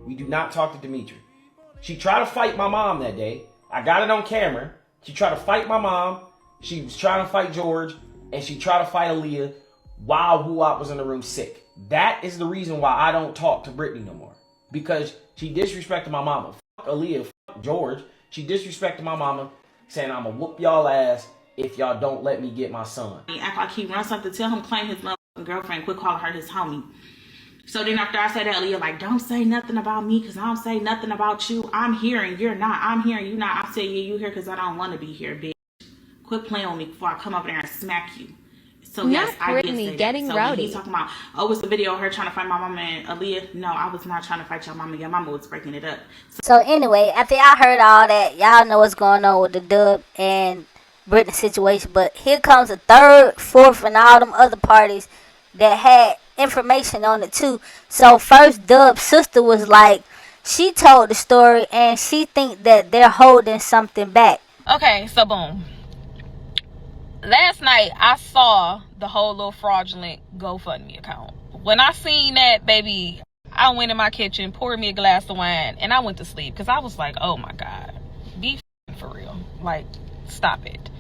We do not talk to Demetri. She tried to fight my mom that day. I got it on camera. She tried to fight my mom. She was trying to fight George. And she tried to fight Aaliyah while Wuop was in the room sick. That is the reason why I don't talk to Brittany no more. Because she disrespected my mama. Fuck Aaliyah, fuck George. She disrespected my mama, saying I'm gonna whoop y'all ass if y'all don't let me get my son. He act like he runs something, tell him claim his motherfucking girlfriend, quit calling her his homie. So then after I said that, Aaliyah like, don't say nothing about me because I don't say nothing about you. I'm here and you're not. I'm here and you're not. I said, yeah, you here because I don't want to be here, bitch. Quit playing with me before I come up there and smack you. So yes, I did say getting that. So rowdy. he's talking about, oh, it's the video of her trying to fight my mama and Aaliyah. No, I was not trying to fight your mama. Your mama was breaking it up. So anyway, after y'all heard all that, y'all know what's going on with the Dub and Brittany situation. But here comes the third, fourth, and all them other parties that had information on it too. So first, Dub's sister was like, she told the story and she think that they're holding something back. Okay, so boom. Last night, I saw the whole little fraudulent GoFundMe account. When I seen that, baby, I went in my kitchen, poured me a glass of wine, and I went to sleep. Because I was like, oh my God, be for real. Like, stop it.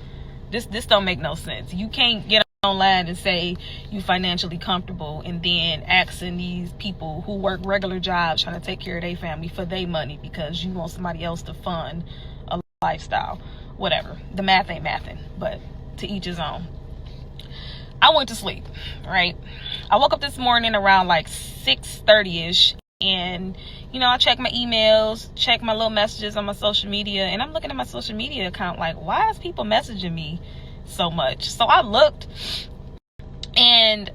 This don't make no sense. You can't get online and say you financially comfortable and then asking these people who work regular jobs trying to take care of their family for their money because you want somebody else to fund a lifestyle. Whatever. The math ain't mathin', but to each his own. I went to sleep, right? I woke up this morning around like 6:30ish, and you know, I checked my emails, checked my little messages on my social media, and I'm looking at my social media account like, why is people messaging me so much? So I looked and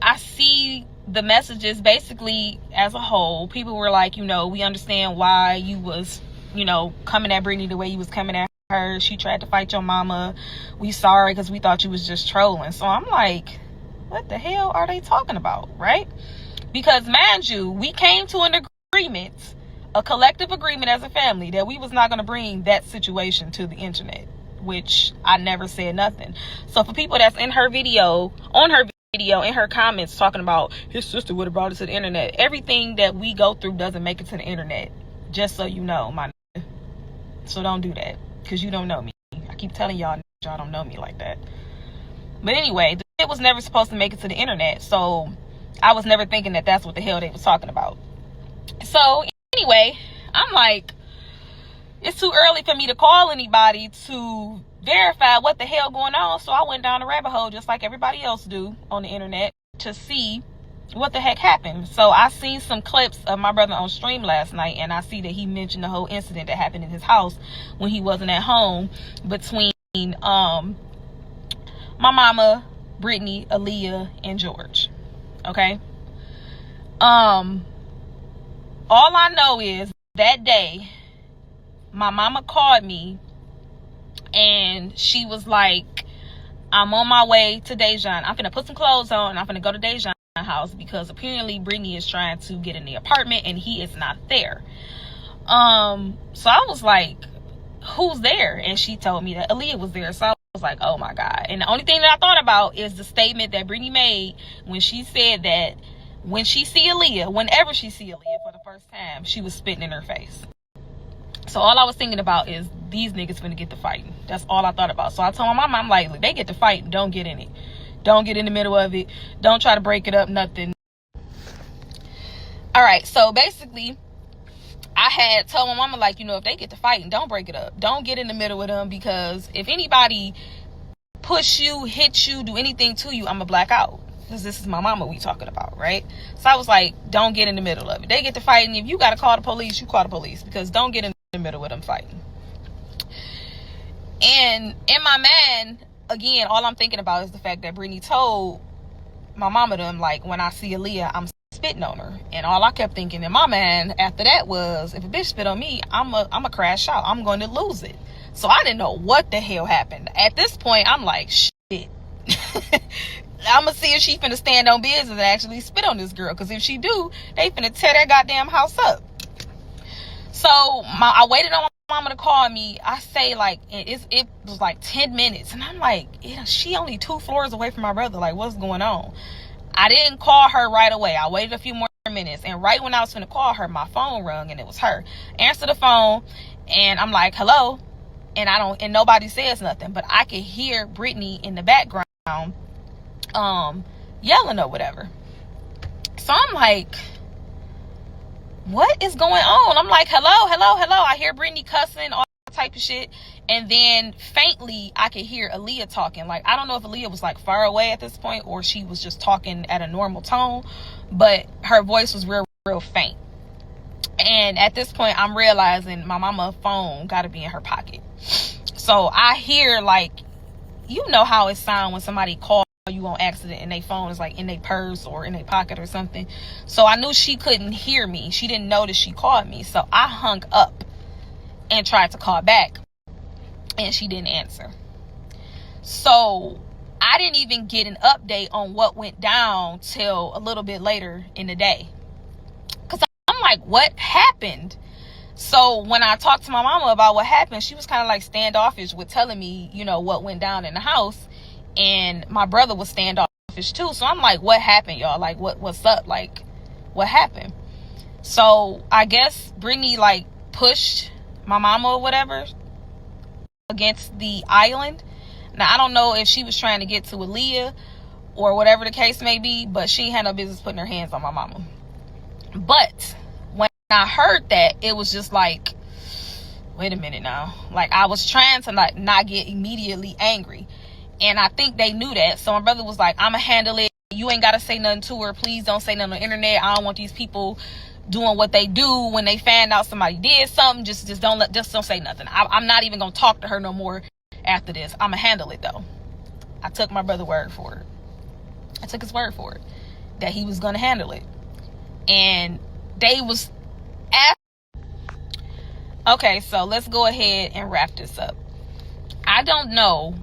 I see the messages basically as a whole. People were like, you know, we understand why you was, you know, coming at Brittany the way you was coming at her. She tried to fight your mama. We sorry because we thought you was just trolling. So I'm like, what the hell are they talking about, right? Because mind you, we came to an agreement, a collective agreement as a family, that we was not going to bring that situation to the internet, which I never said nothing. So for people that's in her video, on her video, in her comments talking about his sister would have brought it to the internet, everything that we go through doesn't make it to the internet, just so you know, my nigga. So don't do that, because you don't know me. I keep telling y'all don't know me like that. But anyway, it was never supposed to make it to the internet, so I was never thinking that that's what the hell they was talking about. So anyway, I'm like, it's too early for me to call anybody to verify what the hell going on. So I went down the rabbit hole just like everybody else do on the internet to see what the heck happened. So I seen some clips of my brother on stream last night, and I see that he mentioned the whole incident that happened in his house when he wasn't at home between my mama, Brittany, Aaliyah, and George. Okay. All I know is that day my mama called me and she was like, I'm on my way to Dejan. I'm finna put some clothes on and I'm finna go to Dejan's house because apparently Brittany is trying to get in the apartment and he is not there. So I was like, who's there? And she told me that Aaliyah was there. So I was like, oh my God. And the only thing that I thought about is the statement that Brittany made when she said that when she see Aaliyah, whenever she see Aaliyah for the first time, she was spitting in her face. So all I was thinking about is these niggas finna get to fighting. That's all I thought about. So I told my mom, I'm like, look, they get to fighting, don't get in it. Don't get in the middle of it. Don't try to break it up, nothing. All right, so basically, I had told my mama, like, you know, if they get to fighting, don't break it up. Don't get in the middle with them, because if anybody push you, hit you, do anything to you, I'm going to black out. Because this is my mama we talking about, right? So I was like, don't get in the middle of it. They get to fighting. If you got to call the police, you call the police. Because don't get in the middle with them fighting. And in my mind, again, all I'm thinking about is the fact that Brittany told my mama them, like, when I see Aaliyah, I'm spitting on her. And all I kept thinking in my mind after that was, if a bitch spit on me, I'm a crash out. I'm going to lose it. So I didn't know what the hell happened. At this point, I'm like, shit. I'm going to see if she finna stand on business and actually spit on this girl. Because if she do, they finna tear that goddamn house up. So I waited on my mama to call me. I say, like, it was like 10 minutes. And I'm like, she only 2 floors away from my brother. Like, what's going on? I didn't call her right away. I waited a few more minutes. And right when I was finna call her, my phone rung and it was her. Answer the phone and I'm like, hello. And nobody says nothing, but I could hear Brittany in the background, yelling or whatever. So I'm like, what is going on? I'm like, hello, hello, hello. I hear Brittany cussing, all type of shit. And then faintly, I could hear Aaliyah talking. Like, I don't know if Aaliyah was like far away at this point or she was just talking at a normal tone, but her voice was real, real faint. And at this point, I'm realizing my mama's phone got to be in her pocket. So I hear, like, you know how it sounds when somebody calls you on accident and their phone is like in their purse or in their pocket or something. So I knew she couldn't hear me. She didn't notice she called me. So I hung up and tried to call back and she didn't answer. So I didn't even get an update on what went down till a little bit later in the day. Because I'm like, what happened? So when I talked to my mama about what happened, she was kind of like standoffish with telling me, you know, what went down in the house. And my brother was standoffish too. So I'm like, what happened, y'all? Like, what's up? Like, what happened? So I guess Brittany like pushed my mama or whatever against the island. Now, I don't know if she was trying to get to Aaliyah or whatever the case may be, but she had no business putting her hands on my mama. But when I heard that, it was just like, wait a minute now. Like, I was trying to not get immediately angry. And I think they knew that. So my brother was like, I'ma handle it. You ain't gotta say nothing to her. Please don't say nothing on the internet. I don't want these people doing what they do when they find out somebody did something. Just don't say nothing. I'm not even gonna talk to her no more after this. I'ma handle it though. I took my brother's word for it. I took his word for it that he was gonna handle it. And they was okay, so let's go ahead and wrap this up. I don't know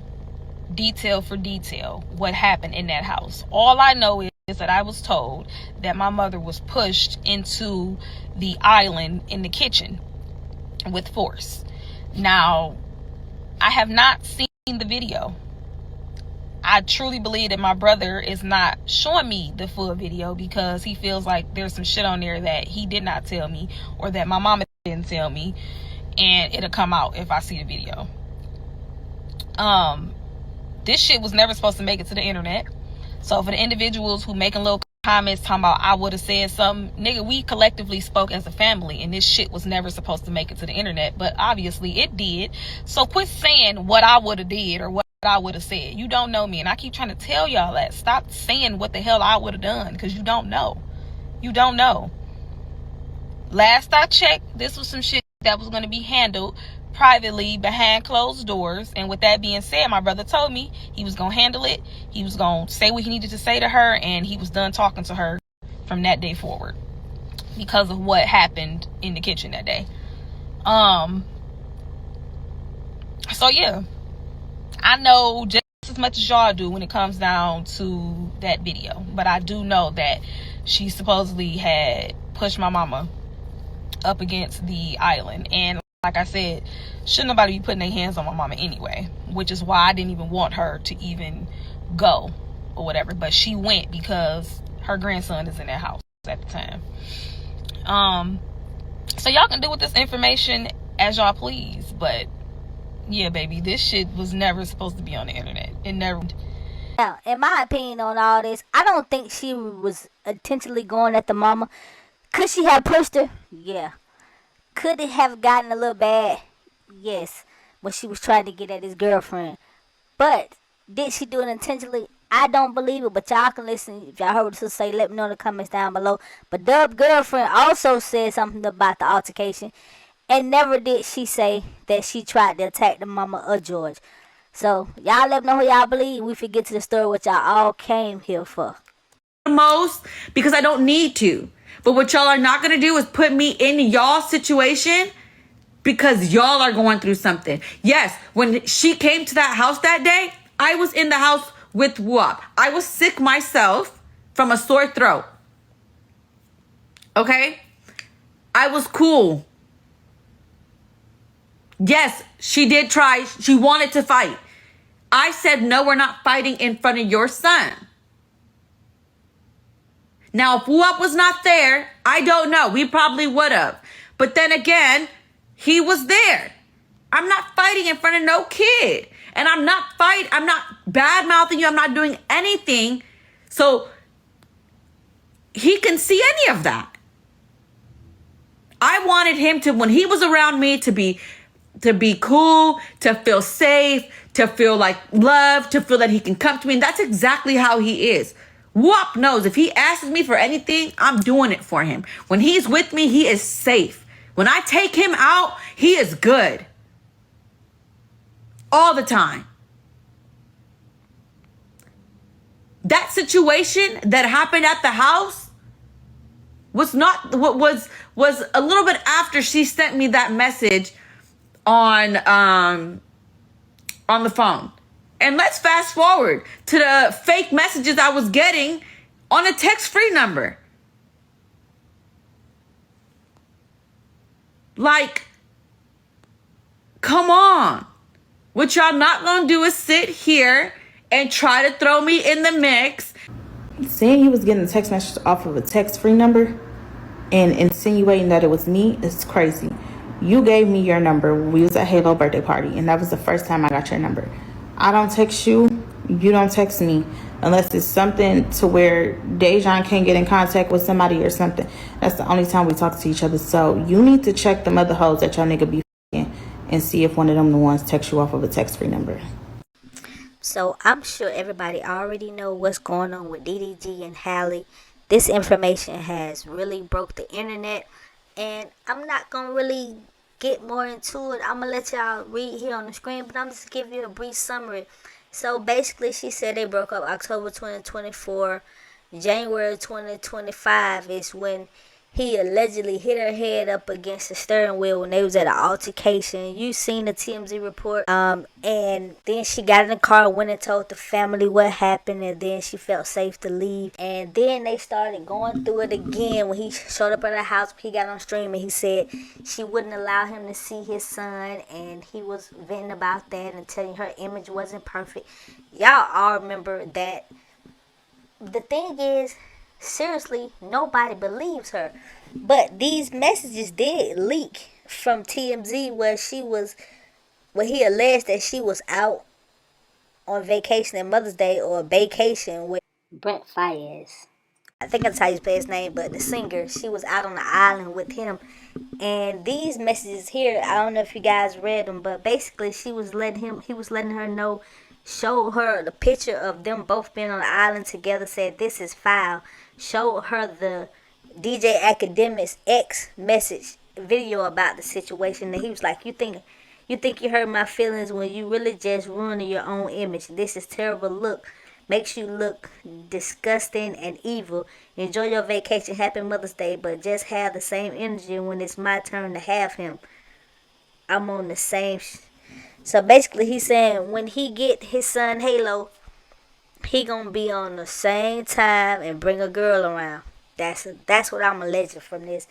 detail for detail what happened in that house. All I know is that I was told that my mother was pushed into the island in the kitchen with force. Now, I have not seen the video. I truly believe that my brother is not showing me the full video because he feels like there's some shit on there that he did not tell me or that my mama didn't tell me, and it'll come out if I see the video. This shit was never supposed to make it to the internet. So for the individuals who making little comments talking about I would have said something, nigga, we collectively spoke as a family and this shit was never supposed to make it to the internet, but obviously it did. So quit saying what I would have did or what I would have said. You don't know me, and I keep trying to tell y'all that. Stop saying what the hell I would have done, because you don't know. You don't know. Last I checked, this was some shit that was going to be handled privately behind closed doors. And with that being said, my brother told me he was gonna handle it. He was gonna say what he needed to say to her, and he was done talking to her from that day forward because of what happened in the kitchen that day. So yeah, I know just as much as y'all do when it comes down to that video, but I do know that she supposedly had pushed my mama up against the island. And like I said, shouldn't nobody be putting their hands on my mama anyway, which is why I didn't even want her to even go or whatever. But she went because her grandson is in that house at the time. So y'all can do with this information as y'all please. But yeah, baby, this shit was never supposed to be on the internet. It never. Now, in my opinion on all this, I don't think she was intentionally going at the mama. Could she have pushed her? Yeah. Could it have gotten a little bad? Yes. When she was trying to get at his girlfriend. But did she do it intentionally? I don't believe it. But y'all can listen. If y'all heard what she say, let me know in the comments down below. But Dub's girlfriend also said something about the altercation. And never did she say that she tried to attack the mama of George. So y'all let me know who y'all believe. We forget to the story what y'all all came here for. Most because I don't need to. But what y'all are not going to do is put me in y'all's situation because y'all are going through something. Yes, when she came to that house that day, I was in the house with Wop. I was sick myself from a sore throat. Okay? I was cool. Yes, she did try. She wanted to fight. I said, no, we're not fighting in front of your son. Now, if Whoop was not there, I don't know. We probably would have. But then again, he was there. I'm not fighting in front of no kid. And I'm not bad mouthing you. I'm not doing anything. So he can see any of that. I wanted him to, when he was around me, to be cool, to feel safe, to feel like loved, to feel that he can come to me. And that's exactly how he is. Whoop knows if he asks me for anything, I'm doing it for him. When he's with me, he is safe. When I take him out, he is good. All the time. That situation that happened at the house was not what was a little bit after she sent me that message on the phone. And let's fast forward to the fake messages I was getting on a text-free number. Like, come on. What y'all not gonna do is sit here and try to throw me in the mix. Saying he was getting a text message off of a text-free number and insinuating that it was me is crazy. You gave me your number when we was at Halo birthday party, and that was the first time I got your number. I don't text you. You don't text me unless it's something to where Dejan can't get in contact with somebody or something. That's the only time we talk to each other. So you need to check them other hoes that your nigga be f***ing and see if one of them the ones text you off of a text-free number. So I'm sure everybody already know what's going on with DDG and Halle. This information has really broke the internet, and I'm not gonna really get more into it. I'm gonna let y'all read here on the screen, but I'm just give you a brief summary. So basically, she said they broke up October 2024. January 2025 is when he allegedly hit her head up against the steering wheel when they was at an altercation. You seen the TMZ report. And then she got in the car, went and told the family what happened, and then she felt safe to leave. And then they started going through it again when he showed up at her house. He got on stream and he said she wouldn't allow him to see his son, and he was venting about that and telling her image wasn't perfect. Y'all all remember that. The thing is, seriously, nobody believes her. But these messages did leak from TMZ where he alleged that she was out on vacation at Mother's Day or vacation with Brent Fayez. I think that's how you say his name, but the singer, she was out on the island with him. And these messages here, I don't know if you guys read them, but basically he was letting her know, showed her the picture of them both being on the island together, said this is foul. Showed her the DJ Academic's ex message video about the situation, and he was like, you think you hurt my feelings when you really just ruining your own image. This is terrible look. Makes you look disgusting and evil. Enjoy your vacation. Happy Mother's Day, but just have the same energy when it's my turn to have him. I'm on the same So basically he's saying when he get his son Halo, he gonna be on the same time and bring a girl around. That's what I'm alleging from this.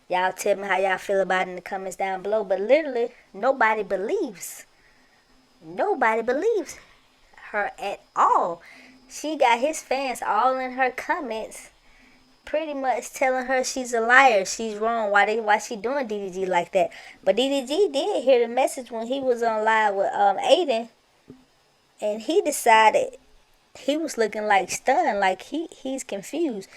Y'all tell me how y'all feel about it in the comments down below. But literally, nobody believes her at all. She got his fans all in her comments, pretty much telling her she's a liar, she's wrong, why she doing DDG like that. But DDG did hear the message when he was on live with Aiden, and he decided he was looking like stunned, like he's confused.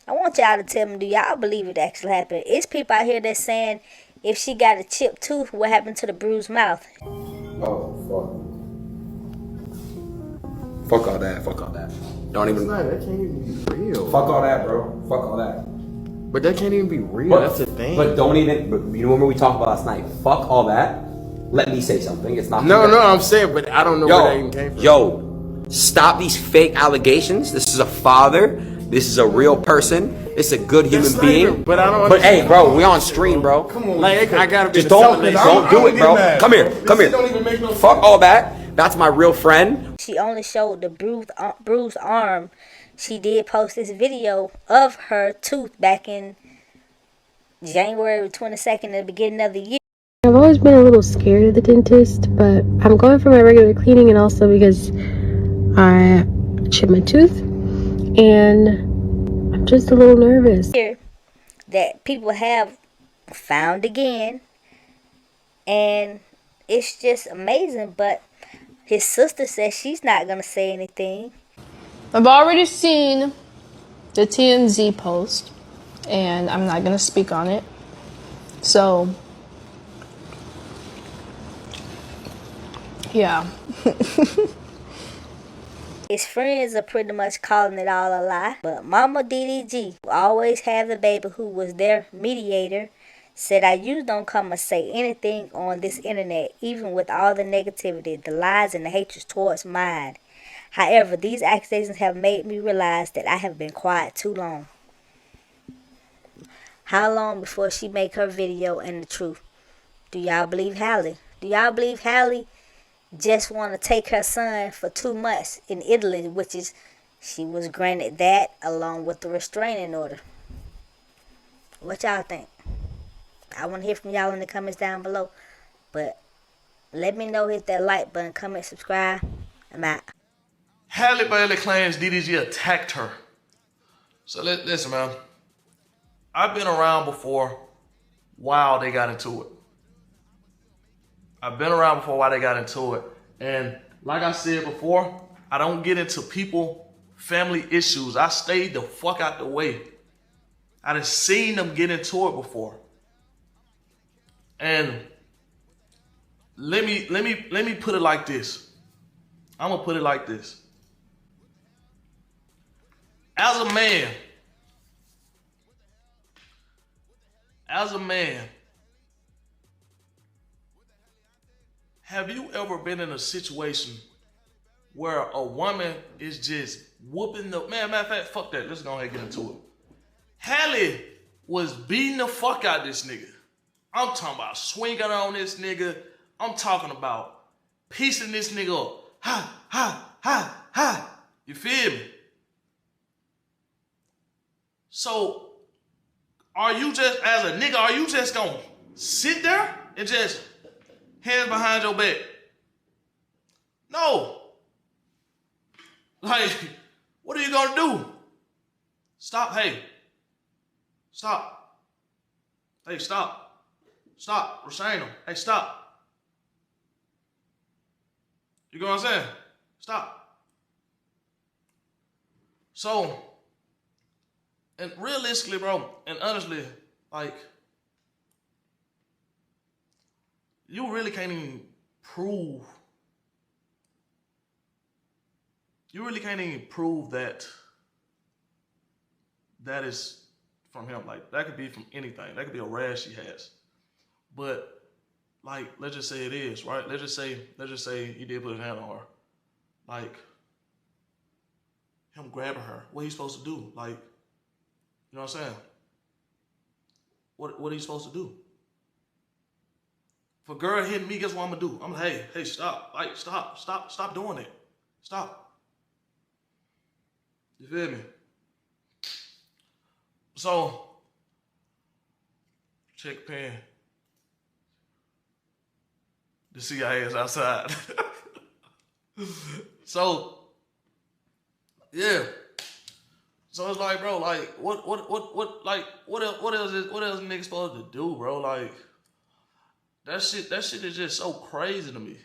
I want y'all to tell me, do y'all believe it actually happened? It's people out here that's saying if she got a chipped tooth, what happened to the bruised mouth? Oh, fuck. Fuck all that. Don't even. That can't even be real. Fuck all that, bro. Fuck all that. But that can't even be real. That's the thing. But don't even. But you remember we talked about last night? Fuck all that. Let me say something. It's not. No, I'm saying, but I don't know where that even came from. Yo, stop these fake allegations. This is a father. This is a real person. It's a good human being. But I don't. But hey, bro, we on stream, bro. Come on, like I gotta be. Just don't do it, bro. Come here. Don't even make no sense. Fuck all that. That's my real friend. She only showed the bruised arm. She did post this video of her tooth back in January 22nd, at the beginning of the year. I've always been a little scared of the dentist, but I'm going for my regular cleaning, and also because I chipped my tooth, and I'm just a little nervous. Here that people have found again, and it's just amazing. But his sister says she's not gonna say anything. I've already seen the TMZ post, and I'm not gonna speak on it. So, yeah. His friends are pretty much calling it all a lie. But Mama DDG, who always had the baby, who was their mediator, said, I usually don't come and say anything on this internet, even with all the negativity, the lies, and the hatred towards mine. However, these accusations have made me realize that I have been quiet too long. How long before she make her video and the truth? Do y'all believe Halle? Do y'all believe Halle just want to take her son for 2 months in Italy, which is, she was granted that along with the restraining order? What y'all think? I want to hear from y'all in the comments down below. But let me know, hit that like button, comment, subscribe. I'm out. Halle Bailey claims DDG attacked her. So listen, man. I've been around before while they got into it. I've been around before why they got into it. And like I said before, I don't get into people, family issues. I stayed the fuck out the way. I done seen them get into it before. And let me put it like this. I'm gonna put it like this. As a man, have you ever been in a situation where a woman is just whooping the man? Matter of fact, fuck that. Let's go ahead and get into it. Halle was beating the fuck out of this nigga. I'm talking about swinging on this nigga. I'm talking about piecing this nigga up. Ha, ha, ha, ha. You feel me? So, are you just, as a nigga, are you just gonna sit there and just hands behind your back? No. Like, what are you gonna do? Stop, hey. Stop. Hey, stop. Stop. Restrain him. Hey, stop. You know what I'm saying? Stop. So, and realistically, bro, and honestly, like, you really can't even prove. You really can't even prove that that is from him. Like, that could be from anything. That could be a rash he has. But, like, let's just say it is, right? Let's just say he did put his hand on her. Like, him grabbing her. What he supposed to do? Like, you know what I'm saying? What are you supposed to do? If a girl hitting me, guess what I'm gonna do? I'm like, hey, stop. Like, stop doing it. Stop. You feel me? So, check pen. The CIA is outside. So, yeah. So it's like, bro, like, what else is niggas supposed to do, bro? Like, that shit is just so crazy to me.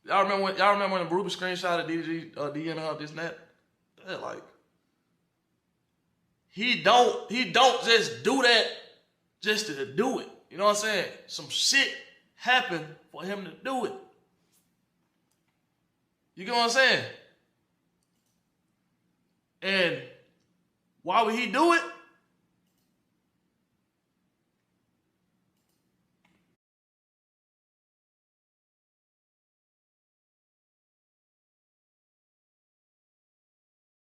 Y'all remember when Ruby screenshot of DDG DMing her this and that? Yeah, like, he don't just do that just to do it. You know what I'm saying? Some shit happened for him to do it. You get what I'm saying? And why would he do it?